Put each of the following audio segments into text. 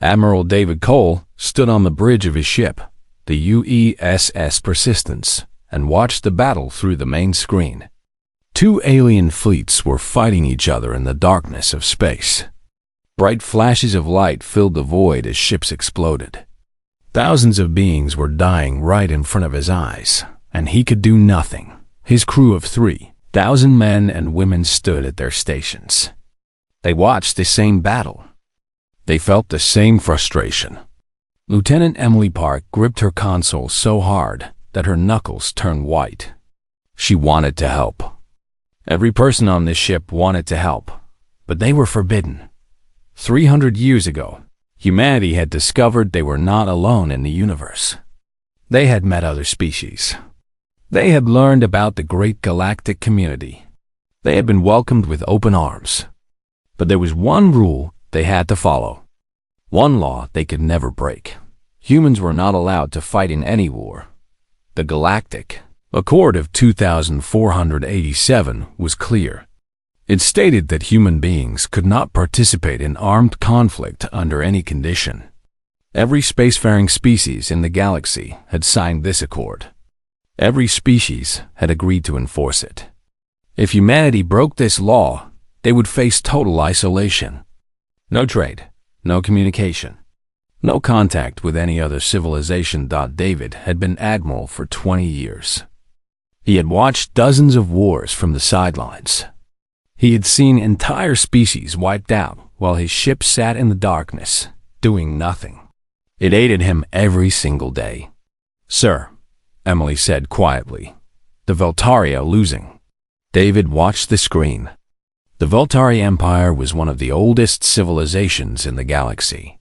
Admiral David Cole stood on the bridge of his ship, the UESS Persistence, and watched the battle through the main screen. Two alien fleets were fighting each other in the darkness of space. Bright flashes of light filled the void as ships exploded. Thousands of beings were dying right in front of his eyes, and he could do nothing. His crew of 3,000 men and women stood at their stations. They watched the same battle. They felt the same frustration. Lieutenant Emily Park gripped her console so hard that her knuckles turned white. She wanted to help. Every person on this ship wanted to help, but they were forbidden. 300 years ago, humanity had discovered they were not alone in the universe. They had met other species. They had learned about the great galactic community. They had been welcomed with open arms. But there was one rule they had to follow. One law they could never break. Humans were not allowed to fight in any war. The Galactic Accord of 2487 was clear. It stated that human beings could not participate in armed conflict under any condition. Every spacefaring species in the galaxy had signed this accord. Every species had agreed to enforce it. If humanity broke this law, they would face total isolation. No trade, no communication, no contact with any other civilization. David had been admiral for 20 years. He had watched dozens of wars from the sidelines. He had seen entire species wiped out while his ship sat in the darkness, doing nothing. It aided him every single day. "Sir," Emily said quietly, "the Veltari are losing." David watched the screen. The Veltari Empire was one of the oldest civilizations in the galaxy.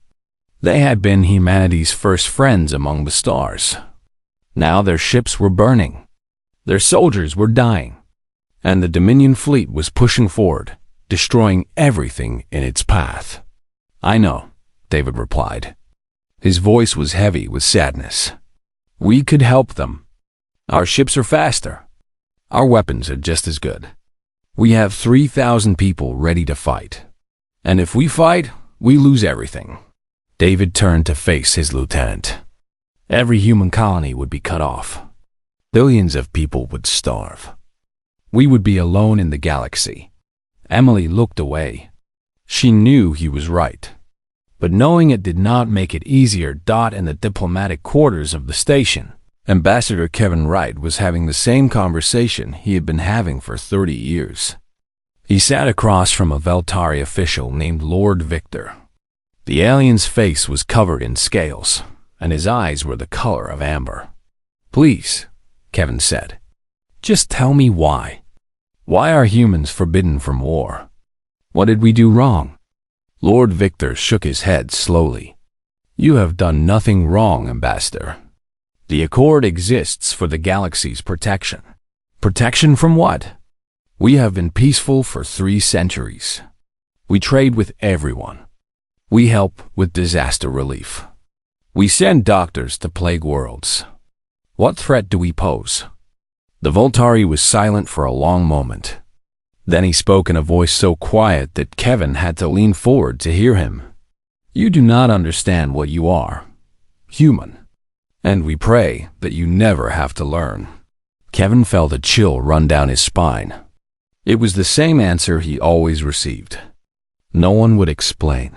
They had been humanity's first friends among the stars. Now their ships were burning. Their soldiers were dying, and the Dominion fleet was pushing forward, destroying everything in its path. "I know," David replied. His voice was heavy with sadness. "We could help them. Our ships are faster. Our weapons are just as good. We have 3,000 people ready to fight. And if we fight, we lose everything." David turned to face his lieutenant. Every human colony would be cut off. Billions of people would starve. We would be alone in the galaxy. Emily looked away. She knew he was right. But knowing it did not make it easier. In the diplomatic quarters of the station, Ambassador Kevin Wright was having the same conversation he had been having for 30 years. He sat across from a Veltari official named Lord Victor. The alien's face was covered in scales, and his eyes were the color of amber. "Please," Kevin said, "just tell me why. Why are humans forbidden from war? What did we do wrong?" Lord Victor shook his head slowly. "You have done nothing wrong, Ambassador. The Accord exists for the galaxy's protection." "Protection from what?" "We have been peaceful for 3 centuries. We trade with everyone. We help with disaster relief. We send doctors to plague worlds. What threat do we pose?" The Voltari was silent for a long moment. Then he spoke in a voice so quiet that Kevin had to lean forward to hear him. "You do not understand what you are. Human. And we pray that you never have to learn." Kevin felt a chill run down his spine. It was the same answer he always received. No one would explain.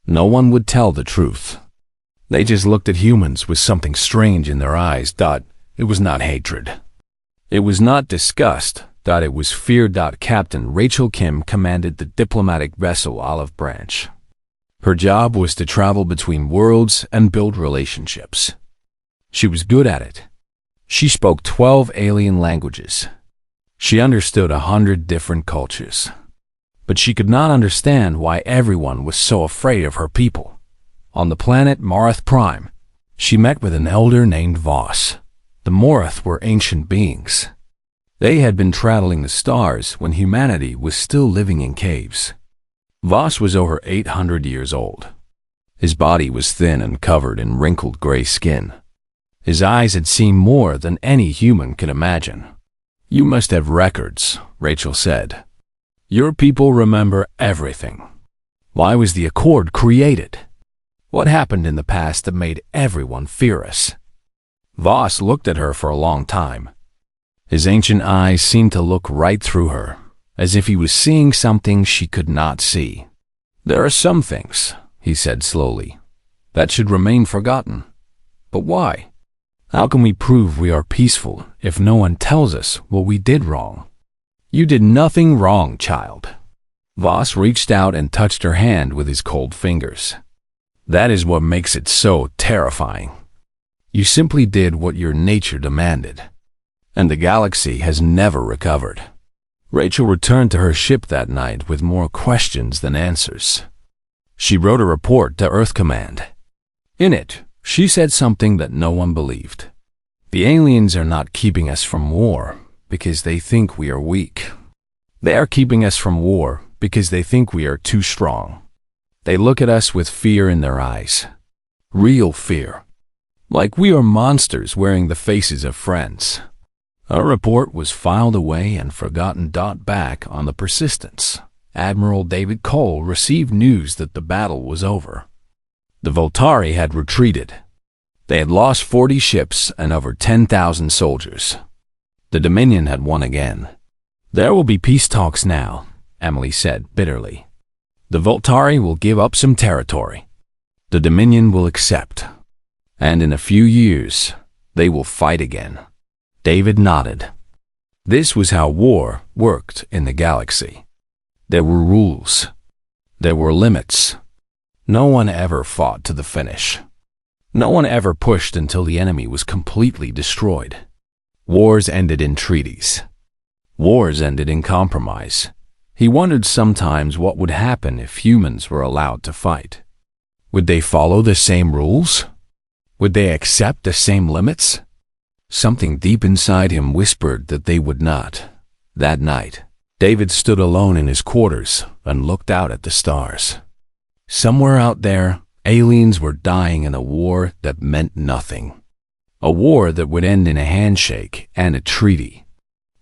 No one would tell the truth. They just looked at humans with something strange in their eyes. It was not hatred. It was not disgust. It was fear. Captain Rachel Kim commanded the diplomatic vessel Olive Branch. Her job was to travel between worlds and build relationships. She was good at it. She spoke 12 alien languages. She understood 100 different cultures. But she could not understand why everyone was so afraid of her people. On the planet Morath Prime, she met with an elder named Voss. The Morath were ancient beings. They had been traveling the stars when humanity was still living in caves. Voss was over 800 years old. His body was thin and covered in wrinkled gray skin. His eyes had seen more than any human could imagine. "You must have records," Rachel said. "Your people remember everything. Why was the Accord created?" What happened in the past that made everyone fear us? Voss looked at her for a long time. His ancient eyes seemed to look right through her, as if he was seeing something she could not see. There are some things, he said slowly, that should remain forgotten. But why? How can we prove we are peaceful if no one tells us what we did wrong? You did nothing wrong, child. Voss reached out and touched her hand with his cold fingers. That is what makes it so terrifying. You simply did what your nature demanded. And the galaxy has never recovered. Rachel returned to her ship that night with more questions than answers. She wrote a report to Earth Command. In it, she said something that no one believed. The aliens are not keeping us from war because they think we are weak. They are keeping us from war because they think we are too strong. They look at us with fear in their eyes. Real fear. Like we are monsters wearing the faces of friends. Our report was filed away and forgotten. Back on the Persistence, Admiral David Cole received news that the battle was over. The Voltari had retreated. They had lost 40 ships and over 10,000 soldiers. The Dominion had won again. There will be peace talks now, Emily said bitterly. The Voltari will give up some territory. The Dominion will accept. And in a few years, they will fight again. David nodded. This was how war worked in the galaxy. There were rules. There were limits. No one ever fought to the finish. No one ever pushed until the enemy was completely destroyed. Wars ended in treaties. Wars ended in compromise. He wondered sometimes what would happen if humans were allowed to fight. Would they follow the same rules? Would they accept the same limits? Something deep inside him whispered that they would not. That night, David stood alone in his quarters and looked out at the stars. Somewhere out there, aliens were dying in a war that meant nothing. A war that would end in a handshake and a treaty.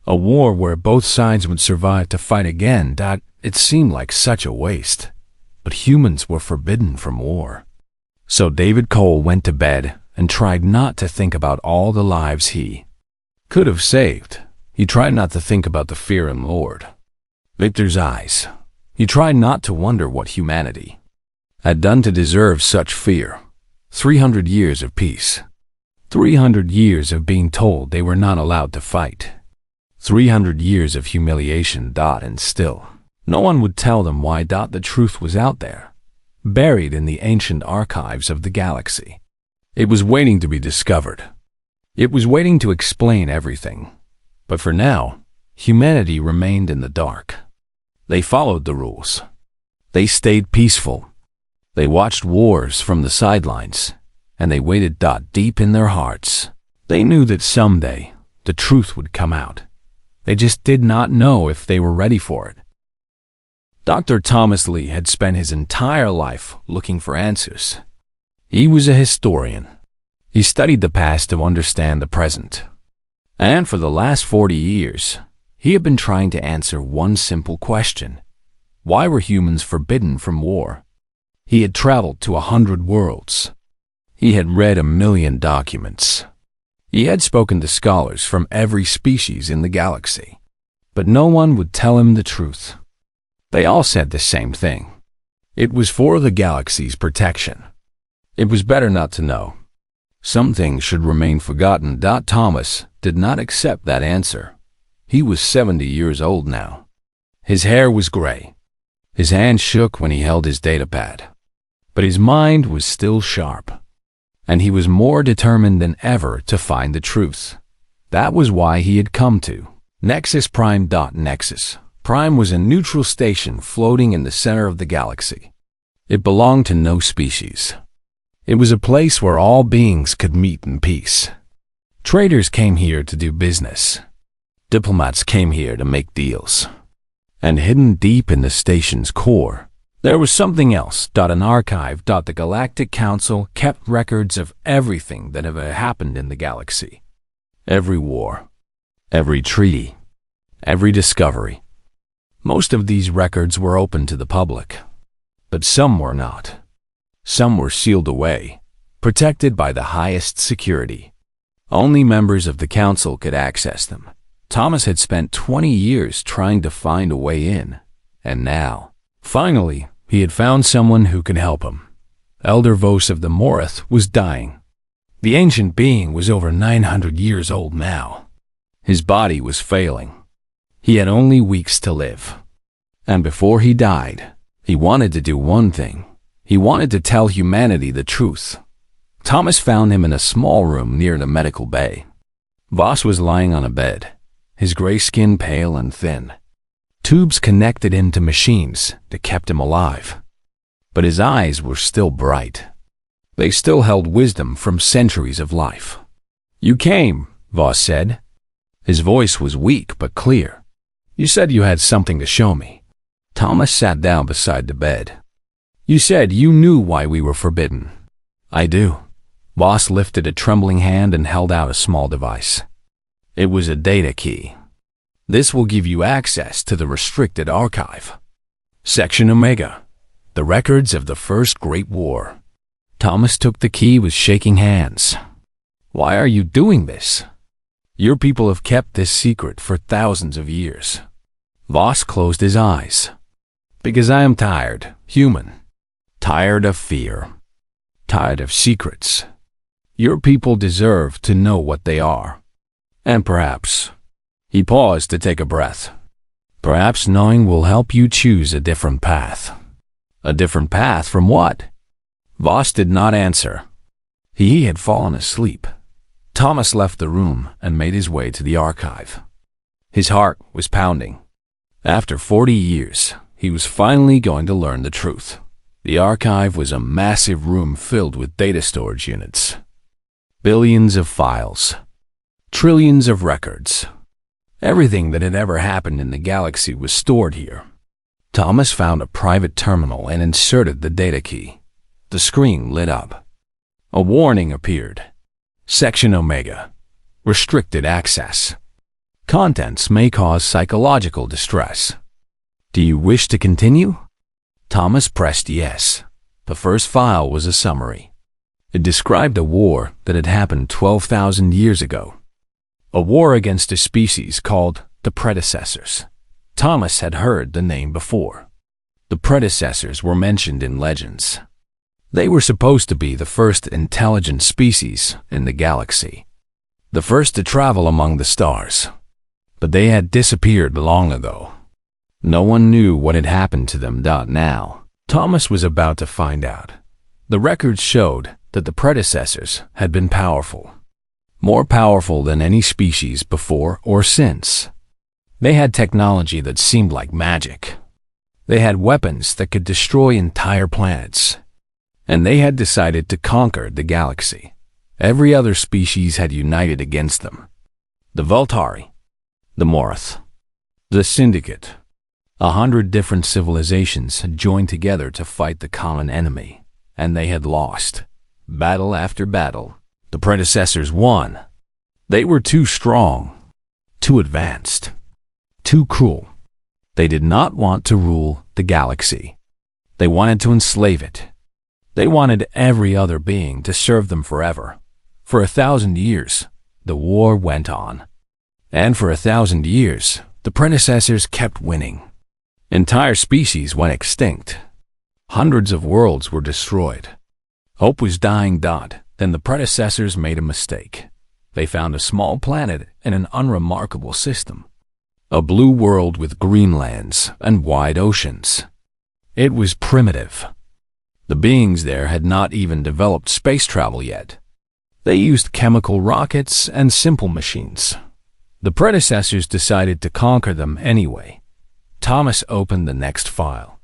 A war where both sides would survive to fight again. It seemed like such a waste. But humans were forbidden from war. So David Cole went to bed and tried not to think about all the lives he could have saved. He tried not to think about the fear and Lord Victor's eyes. He tried not to wonder what humanity had done to deserve such fear. 300 years of peace. 300 years of being told they were not allowed to fight. 300 years of humiliation. And still, no one would tell them why. The truth was out there, buried in the ancient archives of the galaxy. It was waiting to be discovered. It was waiting to explain everything. But for now, humanity remained in the dark. They followed the rules. They stayed peaceful. They watched wars from the sidelines, and they waited. Deep in their hearts, they knew that someday the truth would come out. They just did not know if they were ready for it. Dr. Thomas Lee had spent his entire life looking for answers. He was a historian. He studied the past to understand the present. And for the last 40 years, he had been trying to answer one simple question. Why were humans forbidden from war? He had traveled to 100 worlds. He had read 1,000,000 documents. He had spoken to scholars from every species in the galaxy. But no one would tell him the truth. They all said the same thing. It was for the galaxy's protection. It was better not to know. Some things should remain forgotten. Thomas did not accept that answer. He was 70 years old now. His hair was gray. His hand shook when he held his datapad. But his mind was still sharp. And he was more determined than ever to find the truth. That was why he had come to Nexus Prime. Nexus Prime was a neutral station floating in the center of the galaxy. It belonged to no species. It was a place where all beings could meet in peace. Traders came here to do business. Diplomats came here to make deals. And hidden deep in the station's core, there was something else. An archive. The Galactic Council kept records of everything that ever happened in the galaxy. Every war, every treaty, every discovery. Most of these records were open to the public, but some were not. Some were sealed away, protected by the highest security. Only members of the council could access them. Thomas had spent 20 years trying to find a way in, and now, finally, he had found someone who could help him. Elder Vos of the Morath was dying. The ancient being was over 900 years old now. His body was failing. He had only weeks to live. And before he died, he wanted to do one thing. He wanted to tell humanity the truth. Thomas found him in a small room near the medical bay. Vos was lying on a bed, his gray skin pale and thin. Tubes connected him to machines that kept him alive. But his eyes were still bright. They still held wisdom from centuries of life. "You came," Vos said. His voice was weak but clear. "You said you had something to show me." Thomas sat down beside the bed. "You said you knew why we were forbidden." "I do." Vos lifted a trembling hand and held out a small device. It was a data key. "This will give you access to the restricted archive. Section Omega, the records of the First Great War." Thomas took the key with shaking hands. "Why are you doing this? Your people have kept this secret for thousands of years." Vos closed his eyes. "Because I am tired, human. Tired of fear. Tired of secrets. Your people deserve to know what they are. And perhaps," he paused to take a breath, "perhaps knowing will help you choose a different path." "A different path from what?" Vos did not answer. He had fallen asleep. Thomas left the room and made his way to the archive. His heart was pounding. After 40 years, he was finally going to learn the truth. The archive was a massive room filled with data storage units. Billions of files. Trillions of records. Everything that had ever happened in the galaxy was stored here. Thomas found a private terminal and inserted the data key. The screen lit up. A warning appeared. Section Omega. Restricted access. Contents may cause psychological distress. Do you wish to continue? Thomas pressed yes. The first file was a summary. It described a war that had happened 12,000 years ago. A war against a species called the Predecessors. Thomas had heard the name before. The Predecessors were mentioned in legends. They were supposed to be the first intelligent species in the galaxy, the first to travel among the stars. But they had disappeared long ago. No one knew what had happened to them. Now, Thomas was about to find out. The records showed that the predecessors had been powerful, more powerful than any species before or since. They had technology that seemed like magic. They had weapons that could destroy entire planets. And they had decided to conquer the galaxy. Every other species had united against them. The Voltari, the Morath, the Syndicate. 100 different civilizations had joined together to fight the common enemy, and they had lost. Battle after battle, the predecessors won. They were too strong, too advanced, too cruel. They did not want to rule the galaxy. They wanted to enslave it. They wanted every other being to serve them forever. For 1,000 years, the war went on. And for 1,000 years, the predecessors kept winning. Entire species went extinct. Hundreds of worlds were destroyed. Hope was dying. Then the predecessors made a mistake. They found a small planet in an unremarkable system. A blue world with green lands and wide oceans. It was primitive. The beings there had not even developed space travel yet. They used chemical rockets and simple machines. The predecessors decided to conquer them anyway. Thomas opened the next file.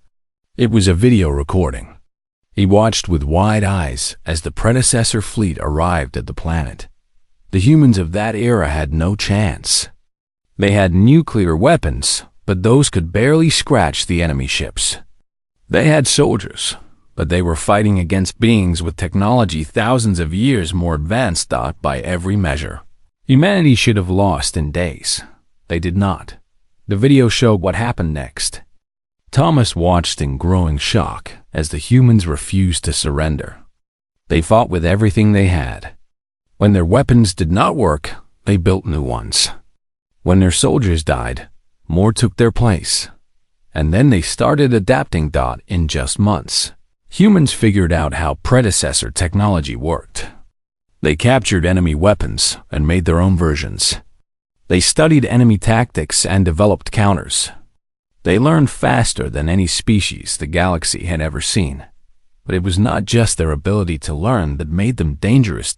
It was a video recording. He watched with wide eyes as the predecessor fleet arrived at the planet. The humans of that era had no chance. They had nuclear weapons, but those could barely scratch the enemy ships. They had soldiers, but they were fighting against beings with technology thousands of years more advanced by every measure. Humanity should have lost in days. They did not. The video showed what happened next. Thomas watched in growing shock as the humans refused to surrender. They fought with everything they had. When their weapons did not work, they built new ones. When their soldiers died, more took their place. And then they started adapting. In just months, humans figured out how predecessor technology worked. They captured enemy weapons and made their own versions. They studied enemy tactics and developed counters. They learned faster than any species the galaxy had ever seen. But it was not just their ability to learn that made them dangerous.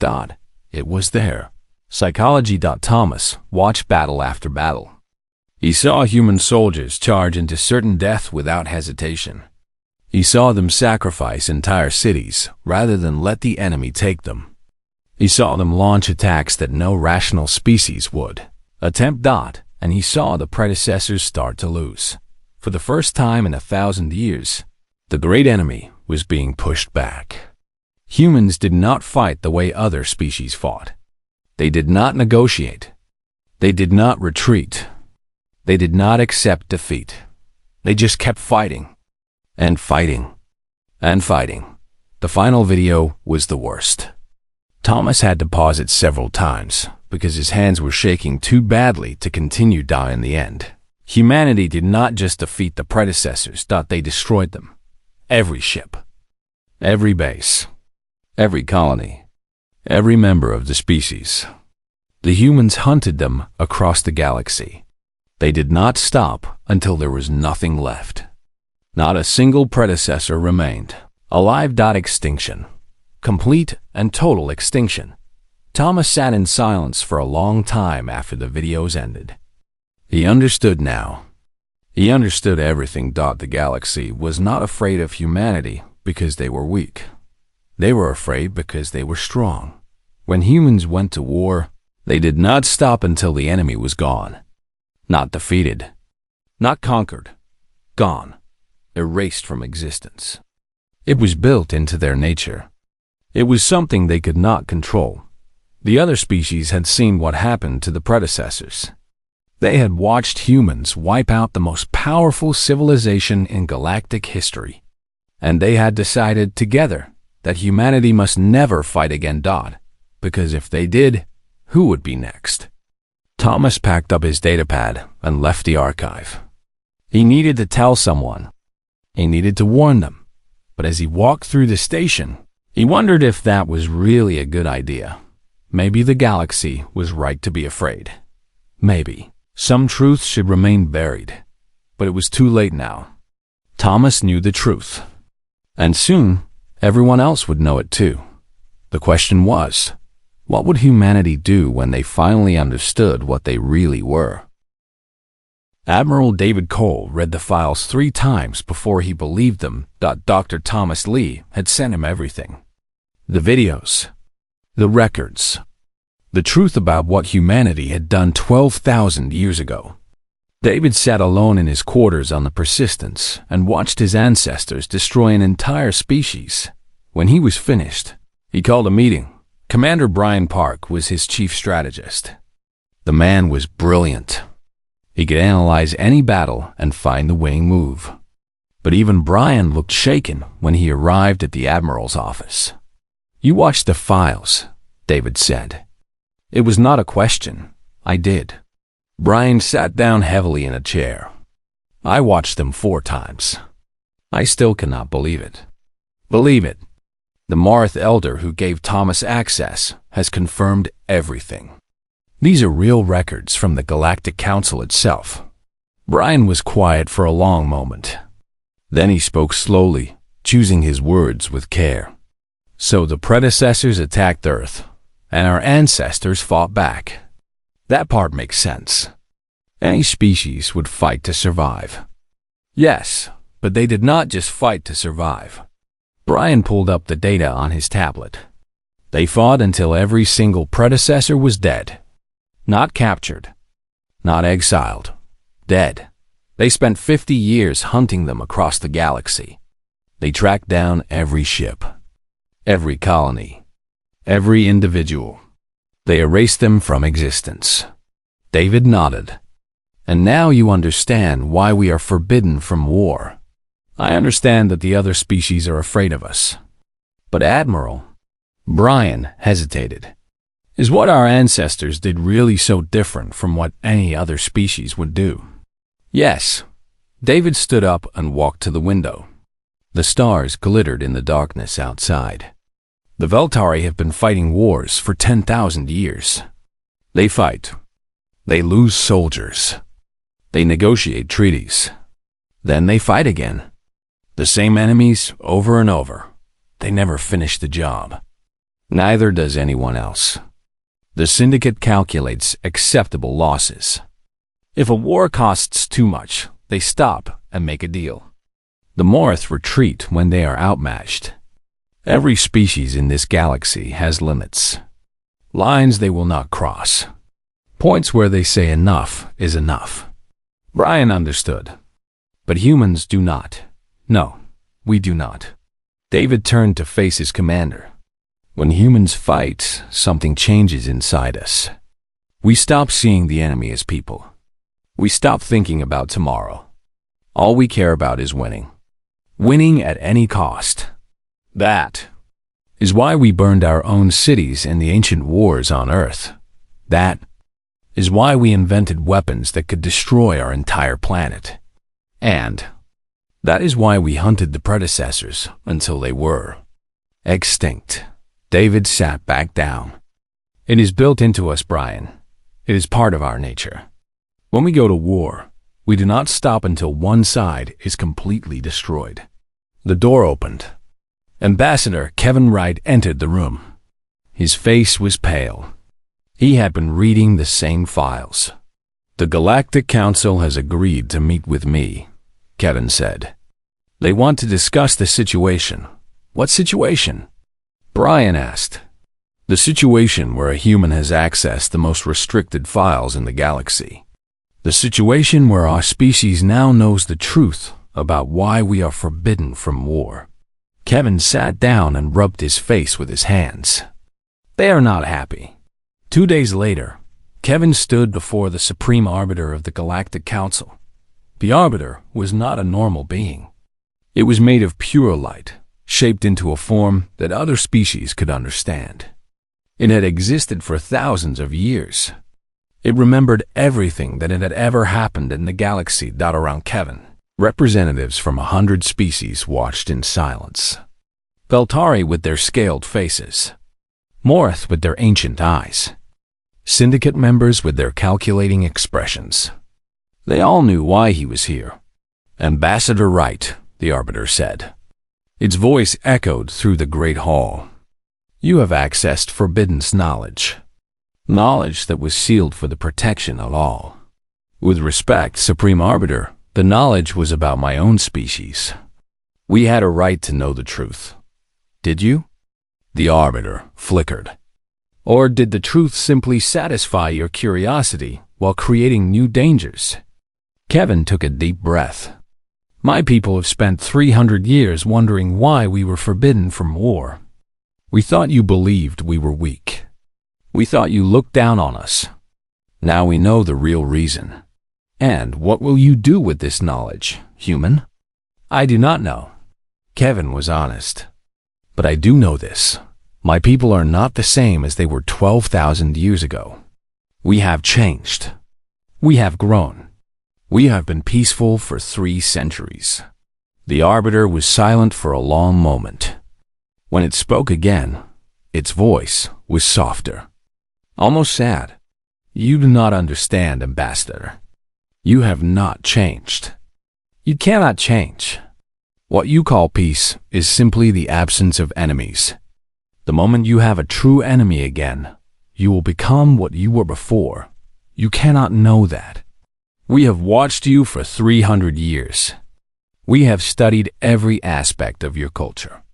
It was their psychology. Thomas watched battle after battle. He saw human soldiers charge into certain death without hesitation. He saw them sacrifice entire cities rather than let the enemy take them. He saw them launch attacks that no rational species would attempt. And he saw the predecessors start to lose. For the first time in 1,000 years, the great enemy was being pushed back. Humans did not fight the way other species fought. They did not negotiate. They did not retreat. They did not accept defeat. They just kept fighting. And fighting. And fighting. The final video was the worst. Thomas had to pause it several times because his hands were shaking too badly to continue. In the end, humanity did not just defeat the predecessors. They destroyed them. Every ship. Every base. Every colony. Every member of the species. The humans hunted them across the galaxy. They did not stop until there was nothing left. Not a single predecessor remained. Alive. Extinction. Complete and total extinction. Thomas sat in silence for a long time after the videos ended. He understood now. He understood everything. The galaxy was not afraid of humanity because they were weak. They were afraid because they were strong. When humans went to war, they did not stop until the enemy was gone. Not defeated. Not conquered. Gone. Erased from existence. It was built into their nature. It was something they could not control. The other species had seen what happened to the predecessors. They had watched humans wipe out the most powerful civilization in galactic history. And they had decided together that humanity must never fight again. Because if they did, who would be next? Thomas packed up his datapad and left the archive. He needed to tell someone. He needed to warn them. But as he walked through the station, he wondered if that was really a good idea. Maybe the galaxy was right to be afraid. Maybe some truths should remain buried. But it was too late now. Thomas knew the truth. And soon, everyone else would know it too. The question was, what would humanity do when they finally understood what they really were? Admiral David Cole read the files 3 times before he believed them. Dr. Thomas Lee had sent him everything. The videos. The records. The truth about what humanity had done 12,000 years ago. David sat alone in his quarters on the Persistence and watched his ancestors destroy an entire species. When he was finished, he called a meeting. Commander Brian Park was his chief strategist. The man was brilliant. He could analyze any battle and find the winning move. But even Brian looked shaken when he arrived at the Admiral's office. "You watched the files," David said. It was not a question. I did. Brian sat down heavily in a chair. I watched them 4 times. I still cannot believe it. Believe it. The Marth Elder who gave Thomas access has confirmed everything. These are real records from the Galactic Council itself. Brian was quiet for a long moment. Then he spoke slowly, choosing his words with care. So the predecessors attacked Earth, and our ancestors fought back. That part makes sense. Any species would fight to survive. Yes, but they did not just fight to survive. Brian pulled up the data on his tablet. They fought until every single predecessor was dead. Not captured. Not exiled. Dead. They spent 50 years hunting them across the galaxy. They tracked down every ship. Every colony. Every individual. They erased them from existence. David nodded. And now you understand why we are forbidden from war. I understand that the other species are afraid of us. But Admiral, Brian hesitated. Is what our ancestors did really so different from what any other species would do? Yes. David stood up and walked to the window. The stars glittered in the darkness outside. The Veltari have been fighting wars for 10,000 years. They fight. They lose soldiers. They negotiate treaties. Then they fight again. The same enemies over and over. They never finish the job. Neither does anyone else. The Syndicate calculates acceptable losses. If a war costs too much, they stop and make a deal. The Morith retreat when they are outmatched. Every species in this galaxy has limits. Lines they will not cross. Points where they say enough is enough. Brian understood. But humans do not. No, we do not. David turned to face his commander. When humans fight, something changes inside us. We stop seeing the enemy as people. We stop thinking about tomorrow. All we care about is winning. Winning at any cost. That is why we burned our own cities in the ancient wars on Earth. That is why we invented weapons that could destroy our entire planet. And that is why we hunted the predecessors until they were extinct. David sat back down. It is built into us, Brian. It is part of our nature. When we go to war, we do not stop until one side is completely destroyed. The door opened. Ambassador Kevin Wright entered the room. His face was pale. He had been reading the same files. The Galactic Council has agreed to meet with me, Kevin said. They want to discuss the situation. What situation? Brian asked. The situation where a human has accessed the most restricted files in the galaxy. The situation where our species now knows the truth about why we are forbidden from war. Kevin sat down and rubbed his face with his hands. They are not happy. 2 days later, Kevin stood before the Supreme Arbiter of the Galactic Council. The Arbiter was not a normal being. It was made of pure light, shaped into a form that other species could understand. It had existed for thousands of years. It remembered everything that had ever happened in the galaxy around Kevin. Representatives from 100 species watched in silence. Veltari with their scaled faces. Morith with their ancient eyes. Syndicate members with their calculating expressions. They all knew why he was here. Ambassador Wright, the Arbiter said. Its voice echoed through the great hall. You have accessed forbidden knowledge. Knowledge that was sealed for the protection of all. With respect, Supreme Arbiter, the knowledge was about my own species. We had a right to know the truth. Did you? The Arbiter flickered. Or did the truth simply satisfy your curiosity while creating new dangers? Kevin took a deep breath. My people have spent 300 years wondering why we were forbidden from war. We thought you believed we were weak. We thought you looked down on us. Now we know the real reason. And what will you do with this knowledge, human? I do not know. Kevin was honest. But I do know this. My people are not the same as they were 12,000 years ago. We have changed. We have grown. We have been peaceful for 3 centuries. The Arbiter was silent for a long moment. When it spoke again, its voice was softer. Almost sad. You do not understand, Ambassador. You have not changed. You cannot change. What you call peace is simply the absence of enemies. The moment you have a true enemy again, you will become what you were before. You cannot know that. We have watched you for 300 years. We have studied every aspect of your culture,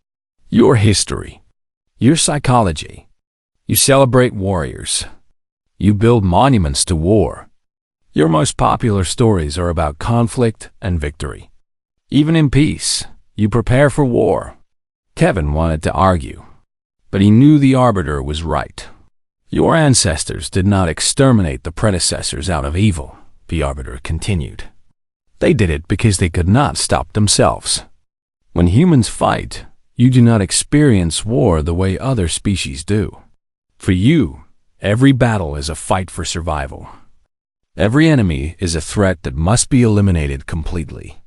your history, your psychology. You celebrate warriors. You build monuments to war. Your most popular stories are about conflict and victory. Even in peace, you prepare for war. Kevin wanted to argue, but he knew the Arbiter was right. Your ancestors did not exterminate the predecessors out of evil, the Arbiter continued. They did it because they could not stop themselves. When humans fight, you do not experience war the way other species do. For you, every battle is a fight for survival. Every enemy is a threat that must be eliminated completely.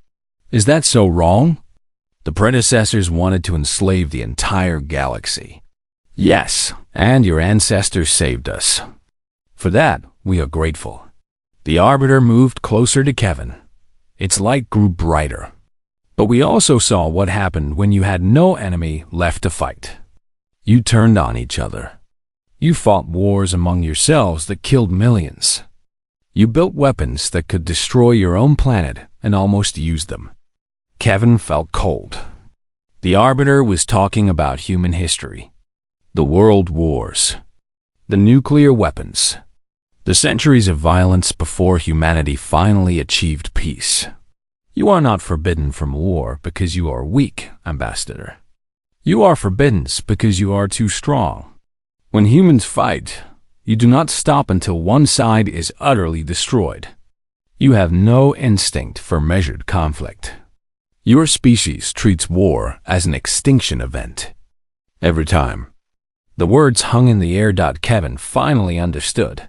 Is that so wrong? The predecessors wanted to enslave the entire galaxy. Yes, and your ancestors saved us. For that, we are grateful. The Arbiter moved closer to Kevin. Its light grew brighter. But we also saw what happened when you had no enemy left to fight. You turned on each other. You fought wars among yourselves that killed millions. You built weapons that could destroy your own planet and almost used them. Kevin felt cold. The Arbiter was talking about human history. The world wars. The nuclear weapons. The centuries of violence before humanity finally achieved peace. You are not forbidden from war because you are weak, Ambassador. You are forbidden because you are too strong. When humans fight, you do not stop until one side is utterly destroyed. You have no instinct for measured conflict. Your species treats war as an extinction event. Every time. The words hung in the air. Kevin finally understood.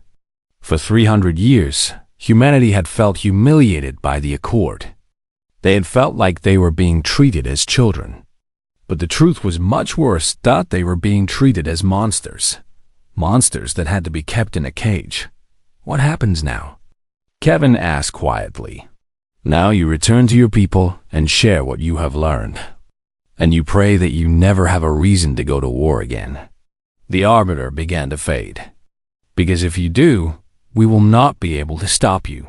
For 300 years, humanity had felt humiliated by the Accord. They had felt like they were being treated as children. But the truth was much worse. They were being treated as monsters. Monsters that had to be kept in a cage. What happens now? Kevin asked quietly. Now you return to your people and share what you have learned. And you pray that you never have a reason to go to war again. The Arbiter began to fade. Because if you do, we will not be able to stop you.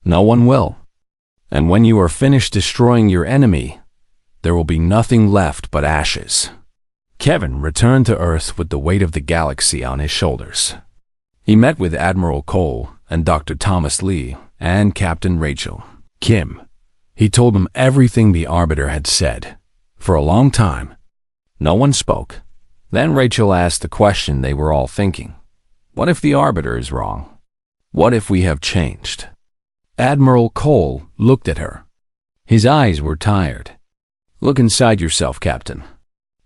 No one will. And when you are finished destroying your enemy, there will be nothing left but ashes. Kevin returned to Earth with the weight of the galaxy on his shoulders. He met with Admiral Cole and Dr. Thomas Lee and Captain Rachel Kim. He told them everything the Arbiter had said. For a long time, no one spoke. Then Rachel asked the question they were all thinking. What if the Arbiter is wrong? What if we have changed? Admiral Cole looked at her. His eyes were tired. Look inside yourself, Captain.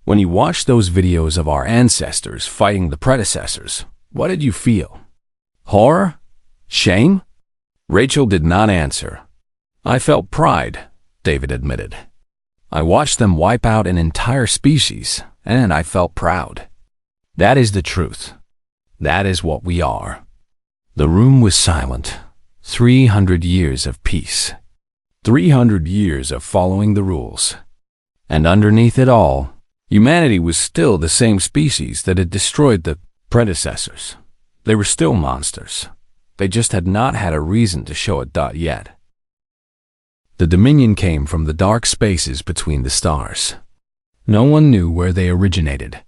When you watched those videos of our ancestors fighting the predecessors, what did you feel? Horror? Shame? Rachel did not answer. I felt pride, David admitted. I watched them wipe out an entire species, and I felt proud. That is the truth. That is what we are. The room was silent. 300 years of peace. 300 years of following the rules. And underneath it all, humanity was still the same species that had destroyed the predecessors. They were still monsters. They just had not had a reason to show it yet. The Dominion came from the dark spaces between the stars. No one knew where they originated.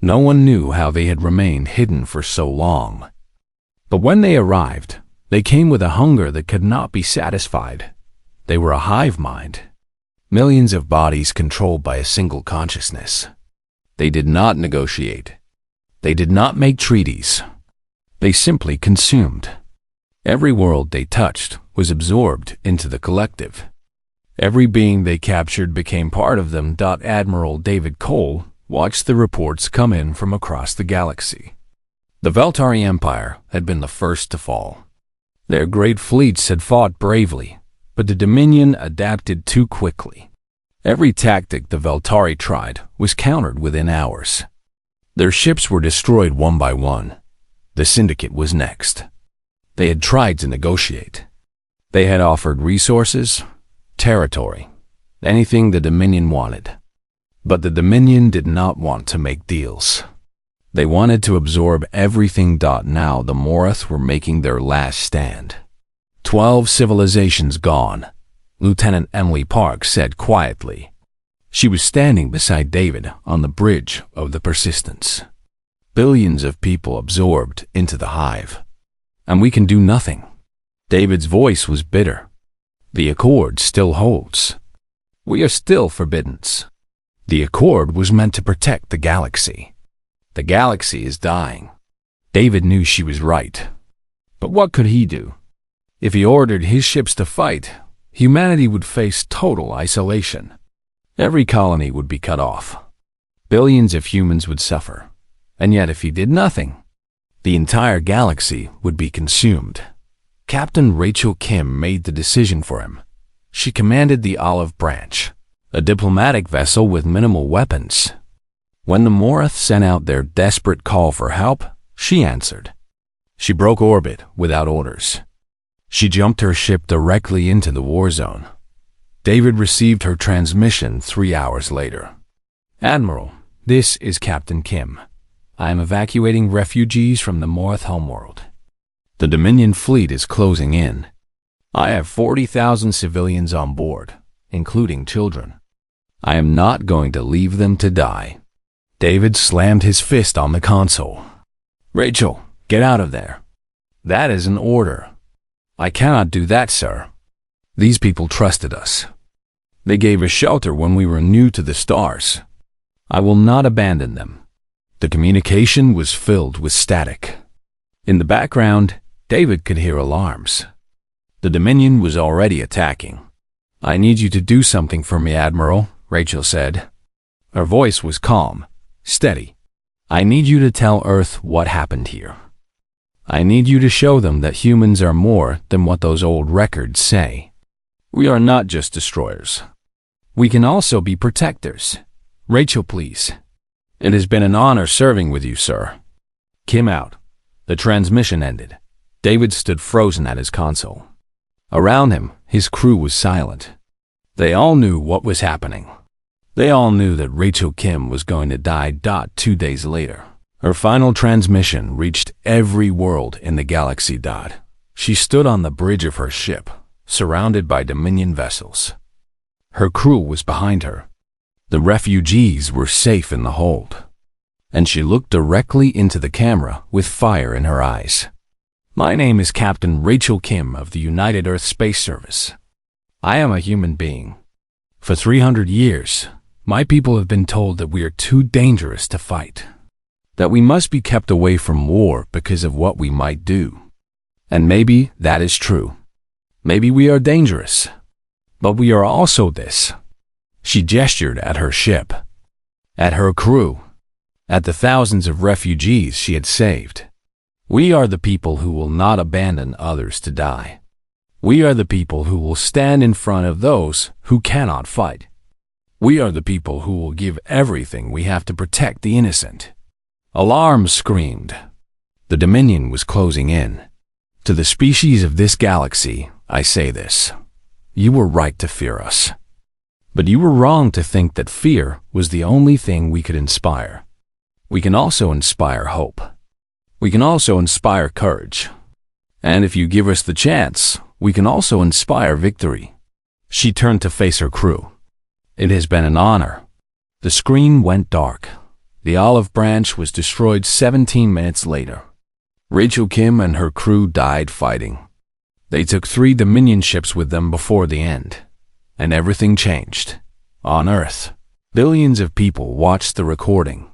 No one knew how they had remained hidden for so long. But when they arrived, they came with a hunger that could not be satisfied. They were a hive mind. Millions of bodies controlled by a single consciousness. They did not negotiate. They did not make treaties. They simply consumed. Every world they touched was absorbed into the collective. Every being they captured became part of them. Admiral David Cole watched the reports come in from across the galaxy. The Veltari Empire had been the first to fall. Their great fleets had fought bravely, but the Dominion adapted too quickly. Every tactic the Veltari tried was countered within hours. Their ships were destroyed one by one. The Syndicate was next. They had tried to negotiate. They had offered resources, territory, anything the Dominion wanted. But the Dominion did not want to make deals. They wanted to absorb everything. Now the Morath were making their last stand. 12 civilizations gone, Lieutenant Emily Park said quietly. She was standing beside David on the bridge of the Persistence. Billions of people absorbed into the hive. And we can do nothing. David's voice was bitter. The Accord still holds. We are still forbidden. The Accord was meant to protect the galaxy. The galaxy is dying. David knew she was right. But what could he do? If he ordered his ships to fight, humanity would face total isolation. Every colony would be cut off. Billions of humans would suffer. And yet if he did nothing, the entire galaxy would be consumed. Captain Rachel Kim made the decision for him. She commanded the Olive Branch, a diplomatic vessel with minimal weapons. When the Morath sent out their desperate call for help, she answered. She broke orbit without orders. She jumped her ship directly into the war zone. David received her transmission 3 hours later. Admiral, this is Captain Kim. I am evacuating refugees from the Morath homeworld. The Dominion fleet is closing in. I have 40,000 civilians on board, including children. I am not going to leave them to die. David slammed his fist on the console. Rachel, get out of there. That is an order. I cannot do that, sir. These people trusted us. They gave us shelter when we were new to the stars. I will not abandon them. The communication was filled with static. In the background, David could hear alarms. The Dominion was already attacking. I need you to do something for me, Admiral, Rachel said. Her voice was calm, steady. I need you to tell Earth what happened here. I need you to show them that humans are more than what those old records say. We are not just destroyers. We can also be protectors. Rachel, please. It has been an honor serving with you, sir. Kim out. The transmission ended. David stood frozen at his console. Around him, his crew was silent. They all knew what was happening. They all knew that Rachel Kim was going to die. 2 days later, her final transmission reached every world in the galaxy. She stood on the bridge of her ship, surrounded by Dominion vessels. Her crew was behind her. The refugees were safe in the hold. And she looked directly into the camera with fire in her eyes. My name is Captain Rachel Kim of the United Earth Space Service. I am a human being. For 300 years, my people have been told that we are too dangerous to fight, that we must be kept away from war because of what we might do. And maybe that is true. Maybe we are dangerous, but we are also this. She gestured at her ship, at her crew, at the thousands of refugees she had saved. We are the people who will not abandon others to die. We are the people who will stand in front of those who cannot fight. We are the people who will give everything we have to protect the innocent. Alarms screamed. The Dominion was closing in. To the species of this galaxy, I say this. You were right to fear us. But you were wrong to think that fear was the only thing we could inspire. We can also inspire hope. We can also inspire courage. And if you give us the chance, we can also inspire victory. She turned to face her crew. It has been an honor. The screen went dark. The Olive Branch was destroyed 17 minutes later. Rachel Kim and her crew died fighting. They took 3 Dominion ships with them before the end. And everything changed. On Earth, billions of people watched the recording.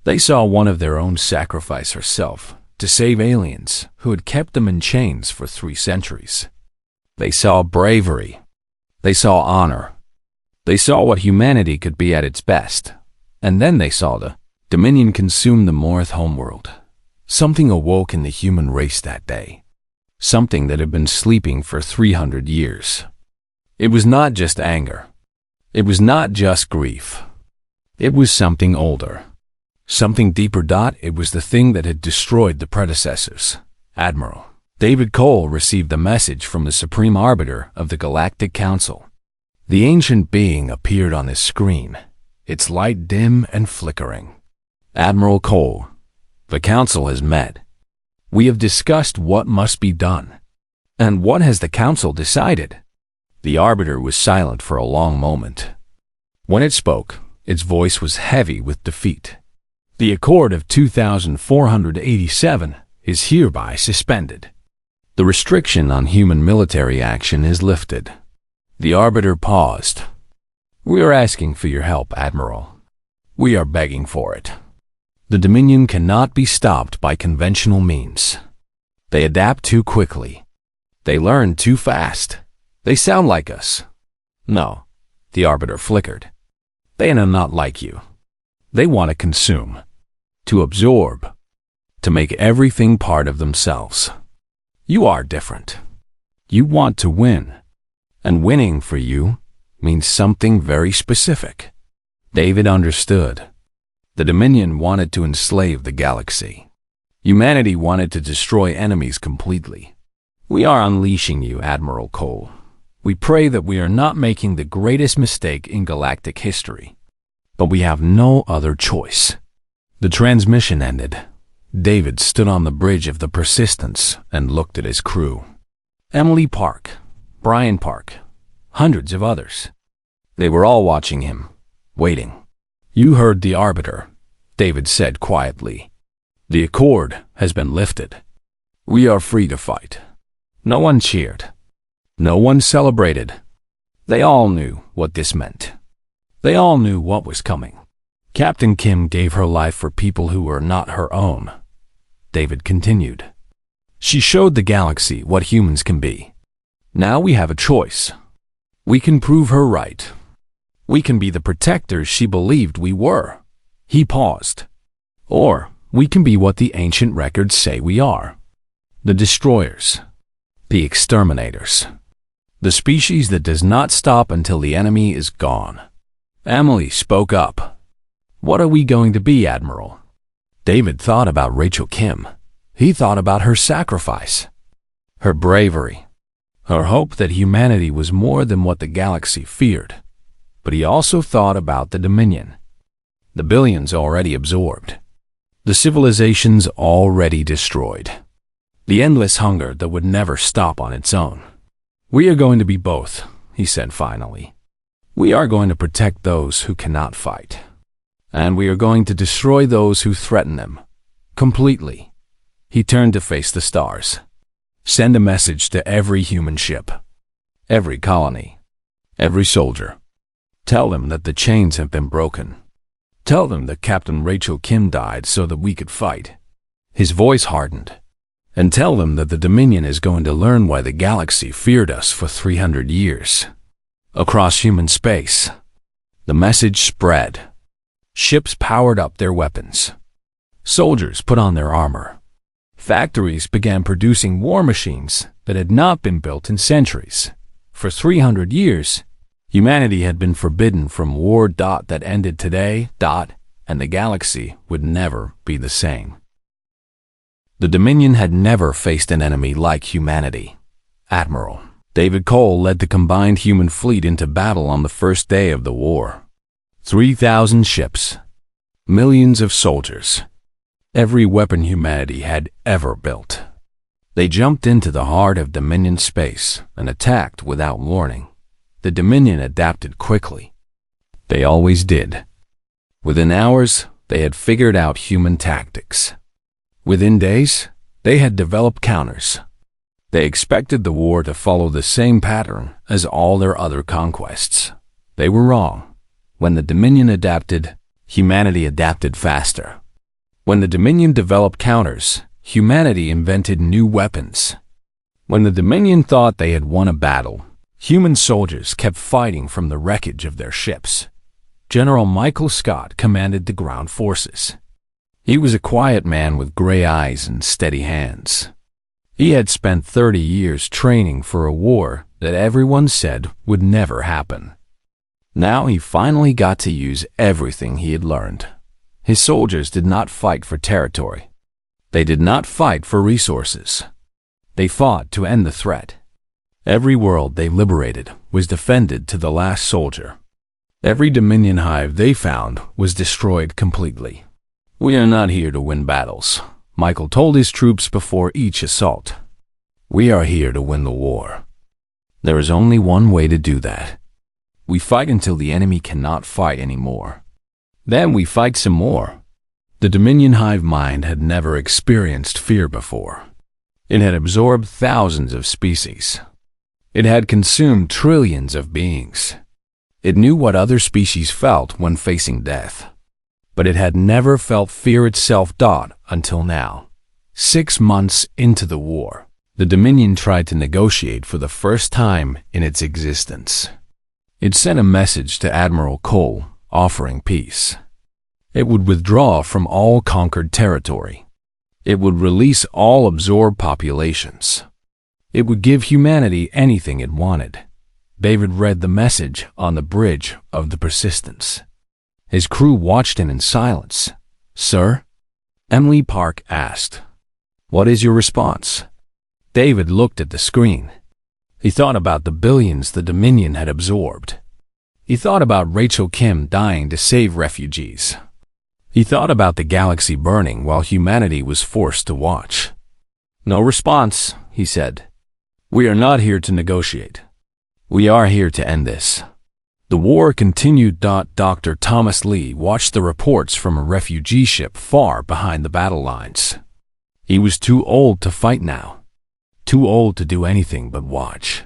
They saw one of their own sacrifice herself to save aliens who had kept them in chains for 3 centuries. They saw bravery. They saw honor. They saw what humanity could be at its best. And then they saw the Dominion consume the Morath homeworld. Something awoke in the human race that day. Something that had been sleeping for 300 years. It was not just anger. It was not just grief. It was something older. Something deeper. It was the thing that had destroyed the predecessors. Admiral David Cole received a message from the Supreme Arbiter of the Galactic Council. The ancient being appeared on his screen, its light dim and flickering. Admiral Cole, the Council has met. We have discussed what must be done. And what has the Council decided? The Arbiter was silent for a long moment. When it spoke, its voice was heavy with defeat. The Accord of 2487 is hereby suspended. The restriction on human military action is lifted. The Arbiter paused. We are asking for your help, Admiral. We are begging for it. The Dominion cannot be stopped by conventional means. They adapt too quickly. They learn too fast. They sound like us. No, the Arbiter flickered. They are not like you. They want to consume, to absorb, to make everything part of themselves. You are different. You want to win, and winning for you means something very specific. David understood. The Dominion wanted to enslave the galaxy. Humanity wanted to destroy enemies completely. We are unleashing you, Admiral Cole. We pray that we are not making the greatest mistake in galactic history. But we have no other choice. The transmission ended. David stood on the bridge of the Persistence and looked at his crew. Emily Park, Brian Park, hundreds of others. They were all watching him, waiting. You heard the Arbiter, David said quietly. The Accord has been lifted. We are free to fight. No one cheered. No one celebrated. They all knew what this meant. They all knew what was coming. Captain Kim gave her life for people who were not her own. David continued. She showed the galaxy what humans can be. Now we have a choice. We can prove her right. We can be the protectors she believed we were. He paused. Or we can be what the ancient records say we are. The destroyers. The exterminators. The species that does not stop until the enemy is gone. Emily spoke up. What are we going to be, Admiral? David thought about Rachel Kim. He thought about her sacrifice, her bravery, her hope that humanity was more than what the galaxy feared. But he also thought about the Dominion, the billions already absorbed, the civilizations already destroyed, the endless hunger that would never stop on its own. We are going to be both, he said finally. We are going to protect those who cannot fight, and we are going to destroy those who threaten them, completely. He turned to face the stars. Send a message to every human ship, every colony, every soldier. Tell them that the chains have been broken. Tell them that Captain Rachel Kim died so that we could fight. His voice hardened. And tell them that the Dominion is going to learn why the galaxy feared us for 300 years. Across human space, the message spread. Ships powered up their weapons. Soldiers put on their armor. Factories began producing war machines that had not been built in centuries. For 300 years, humanity had been forbidden from war. That ended today. And the galaxy would never be the same. The Dominion had never faced an enemy like humanity. Admiral David Cole led the combined human fleet into battle on the first day of the war. 3,000 ships, millions of soldiers, every weapon humanity had ever built. They jumped into the heart of Dominion space and attacked without warning. The Dominion adapted quickly. They always did. Within hours, they had figured out human tactics. Within days, they had developed counters. They expected the war to follow the same pattern as all their other conquests. They were wrong. When the Dominion adapted, humanity adapted faster. When the Dominion developed counters, humanity invented new weapons. When the Dominion thought they had won a battle, human soldiers kept fighting from the wreckage of their ships. General Michael Scott commanded the ground forces. He was a quiet man with gray eyes and steady hands. He had spent 30 years training for a war that everyone said would never happen. Now he finally got to use everything he had learned. His soldiers did not fight for territory. They did not fight for resources. They fought to end the threat. Every world they liberated was defended to the last soldier. Every Dominion hive they found was destroyed completely. We are not here to win battles, Michael told his troops before each assault. We are here to win the war. There is only one way to do that. We fight until the enemy cannot fight anymore. Then we fight some more. The Dominion hive mind had never experienced fear before. It had absorbed thousands of species. It had consumed trillions of beings. It knew what other species felt when facing death. But it had never felt fear itself. Until now. 6 months into the war, the Dominion tried to negotiate for the first time in its existence. It sent a message to Admiral Cole offering peace. It would withdraw from all conquered territory. It would release all absorbed populations. It would give humanity anything it wanted. David read the message on the bridge of the Persistence. His crew watched him in silence. "Sir?" Emily Park asked. "What is your response?" David looked at the screen. He thought about the billions the Dominion had absorbed. He thought about Rachel Kim dying to save refugees. He thought about the galaxy burning while humanity was forced to watch. "No response," he said. "We are not here to negotiate. We are here to end this." The war continued. Dr. Thomas Lee watched the reports from a refugee ship far behind the battle lines. He was too old to fight now, too old to do anything but watch.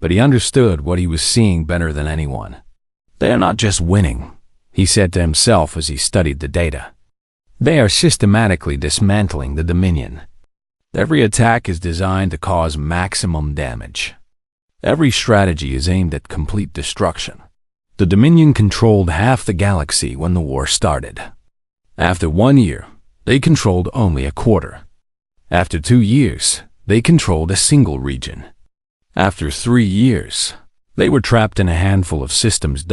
But he understood what he was seeing better than anyone. "They are not just winning," he said to himself as he studied the data. "They are systematically dismantling the Dominion. Every attack is designed to cause maximum damage. Every strategy is aimed at complete destruction. The Dominion controlled half the galaxy when the war started. After 1 year, they controlled only a quarter. After 2 years, they controlled a single region. After 3 years, they were trapped in a handful of systems.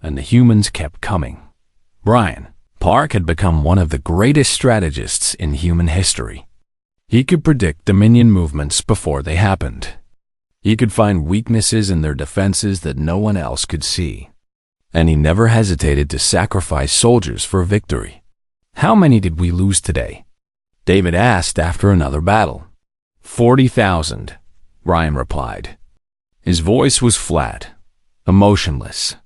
And the humans kept coming. Brian Park had become one of the greatest strategists in human history. He could predict Dominion movements before they happened. He could find weaknesses in their defenses that no one else could see. And he never hesitated to sacrifice soldiers for victory. "How many did we lose today?" David asked after another battle. 40,000, Brian replied. His voice was flat, emotionless.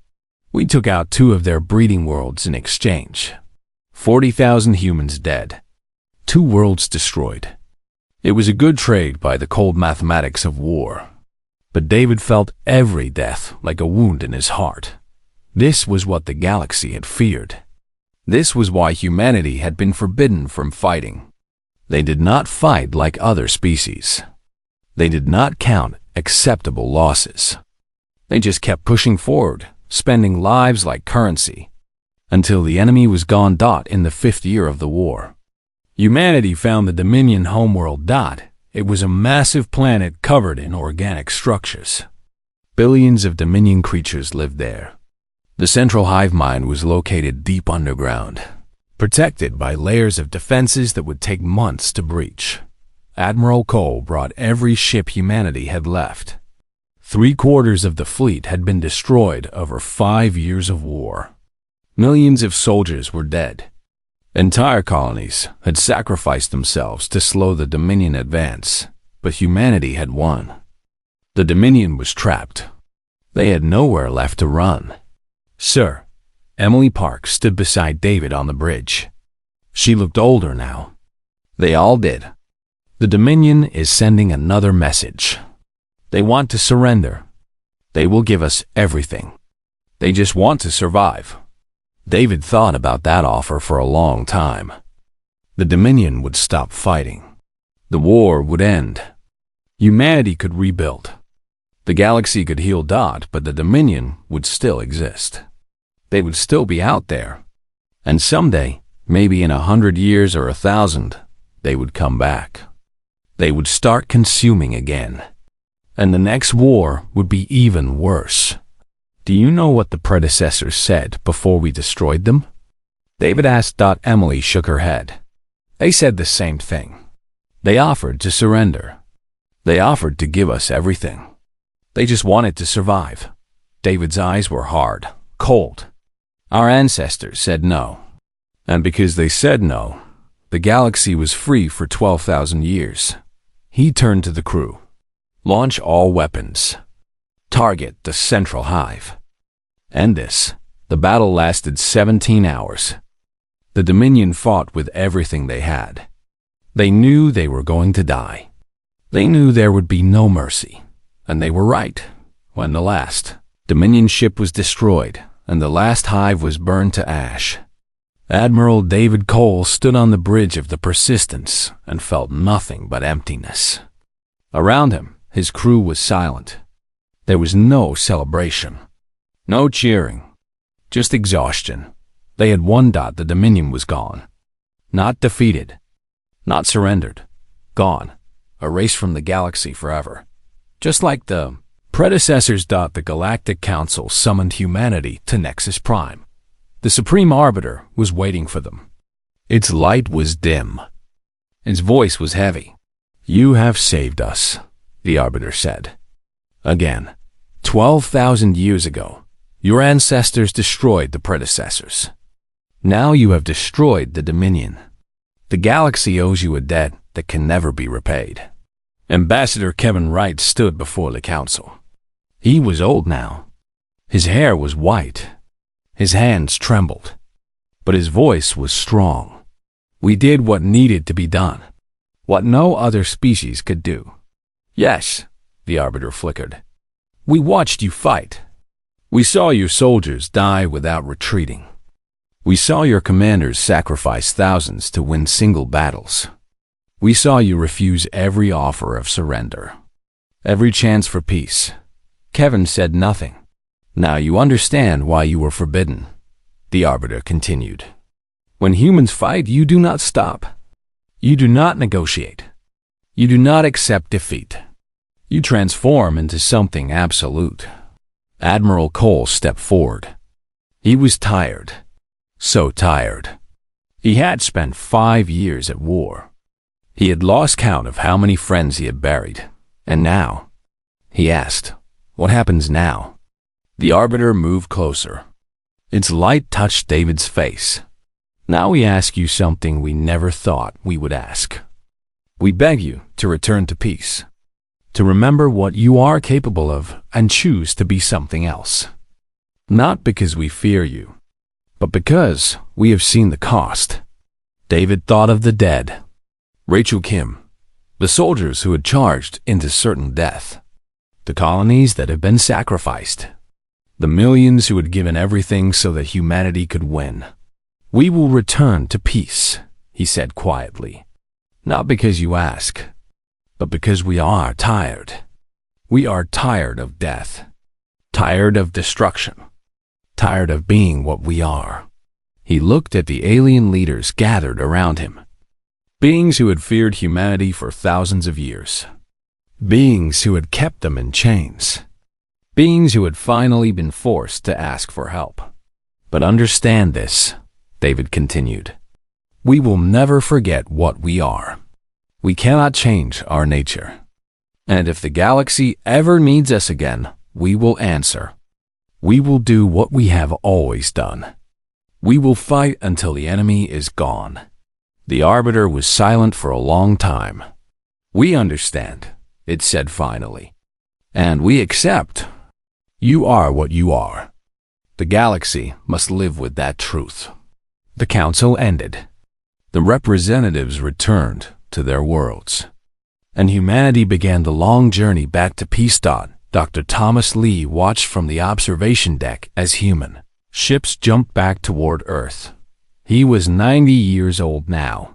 "We took out 2 of their breeding worlds in exchange. 40,000 humans dead. 2 worlds destroyed. It was a good trade by the cold mathematics of war." But David felt every death like a wound in his heart. This was what the galaxy had feared. This was why humanity had been forbidden from fighting. They did not fight like other species. They did not count acceptable losses. They just kept pushing forward, spending lives like currency, until the enemy was gone. In the 5th year of the war, humanity found the Dominion homeworld. It was a massive planet covered in organic structures. Billions of Dominion creatures lived there. The central hive mind was located deep underground, protected by layers of defenses that would take months to breach. Admiral Cole brought every ship humanity had left. 3/4 of the fleet had been destroyed over 5 years of war. Millions of soldiers were dead. Entire colonies had sacrificed themselves to slow the Dominion advance, but humanity had won. The Dominion was trapped. They had nowhere left to run. "Sir," Emily Park stood beside David on the bridge. She looked older now. They all did. "The Dominion is sending another message. They want to surrender. They will give us everything. They just want to survive." David thought about that offer for a long time. The Dominion would stop fighting. The war would end. Humanity could rebuild. The galaxy could heal. But the Dominion would still exist. They would still be out there. And someday, maybe in 100 years or 1,000, they would come back. They would start consuming again. And the next war would be even worse. "Do you know what the predecessors said before we destroyed them?" David asked. Emily shook her head. "They said the same thing. They offered to surrender. They offered to give us everything. They just wanted to survive." David's eyes were hard, cold. "Our ancestors said no. And because they said no, the galaxy was free for 12,000 years. He turned to the crew. Launch all weapons. Target the central hive. End this." The battle lasted 17 hours. The Dominion fought with everything they had. They knew they were going to die. They knew there would be no mercy. And they were right. When the last Dominion ship was destroyed and the last hive was burned to ash, Admiral David Cole stood on the bridge of the Persistence and felt nothing but emptiness. Around him, his crew was silent. There was no celebration, no cheering, Just exhaustion. They had won. The Dominion was gone. Not defeated. Not surrendered. Gone. Erased from the galaxy forever. Just like the predecessors. The Galactic Council summoned humanity to Nexus Prime. The Supreme Arbiter was waiting for them. Its light was dim. Its voice was heavy. "You have saved us," the Arbiter said. "Again. 12,000 years ago, your ancestors destroyed the predecessors. Now you have destroyed the Dominion. The galaxy owes you a debt that can never be repaid." Ambassador Kevin Wright stood before the council. He was old now. His hair was white. His hands trembled. But his voice was strong. "We did what needed to be done. What no other species could do." "Yes," the Arbiter flickered. "We watched you fight. We saw your soldiers die without retreating. We saw your commanders sacrifice thousands to win single battles. We saw you refuse every offer of surrender, every chance for peace." Kevin said nothing. "Now you understand why you were forbidden," the Arbiter continued. "When humans fight, you do not stop. You do not negotiate. You do not accept defeat. You transform into something absolute." Admiral Cole stepped forward. He was tired. So tired. He had spent 5 years at war. He had lost count of how many friends he had buried. And now, he asked, "What happens now?" The Arbiter moved closer. Its light touched David's face. "Now we ask you something we never thought we would ask. We beg you to return to peace, to remember what you are capable of and choose to be something else. Not because we fear you, but because we have seen the cost." David thought of the dead. Rachel Kim, the soldiers who had charged into certain death, the colonies that had been sacrificed, the millions who had given everything so that humanity could win. "We will return to peace," he said quietly. "Not because you ask, but because we are tired. We are tired of death, tired of destruction, tired of being what we are." He looked at the alien leaders gathered around him. Beings who had feared humanity for thousands of years. Beings who had kept them in chains. Beings who had finally been forced to ask for help. "But understand this," David continued. "We will never forget what we are. We cannot change our nature. And if the galaxy ever needs us again, we will answer. We will do what we have always done. We will fight until the enemy is gone." The Arbiter was silent for a long time. "We understand," it said finally. "And we accept. You are what you are. The galaxy must live with that truth." The council ended. The representatives returned to their worlds. And humanity began the long journey back to peace. Dr. Thomas Lee watched from the observation deck as human ships jumped back toward Earth. He was 90 years old now.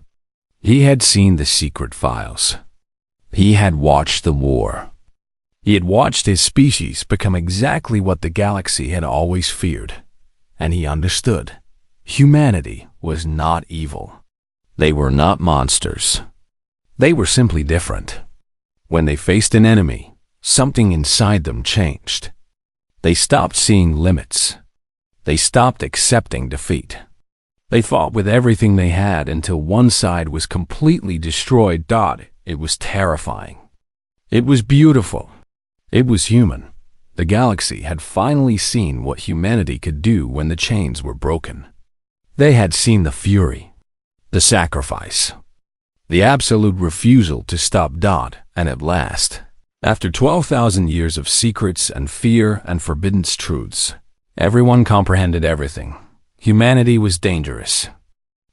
He had seen the secret files. He had watched the war. He had watched his species become exactly what the galaxy had always feared. And he understood. Humanity was not evil. They were not monsters. They were simply different. When they faced an enemy, something inside them changed. They stopped seeing limits. They stopped accepting defeat. They fought with everything they had until one side was completely destroyed. It was terrifying. It was beautiful. It was human. The galaxy had finally seen what humanity could do when the chains were broken. They had seen the fury, the sacrifice, the absolute refusal to stop. And at last, after 12,000 years of secrets and fear and forbidden truths, everyone comprehended everything. Humanity was dangerous.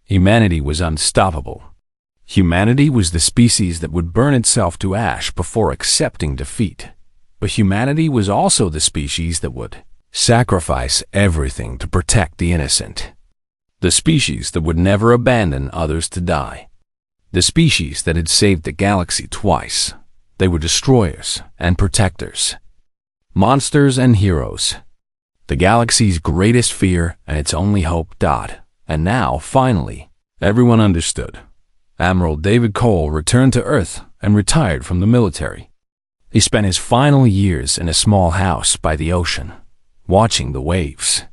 Humanity was unstoppable. Humanity was the species that would burn itself to ash before accepting defeat. But humanity was also the species that would sacrifice everything to protect the innocent. The species that would never abandon others to die. The species that had saved the galaxy twice. They were destroyers and protectors. Monsters and heroes. the galaxy's greatest fear and its only hope. And now, finally, everyone understood. Admiral David Cole returned to Earth and retired from the military. He spent his final years in a small house by the ocean, watching the waves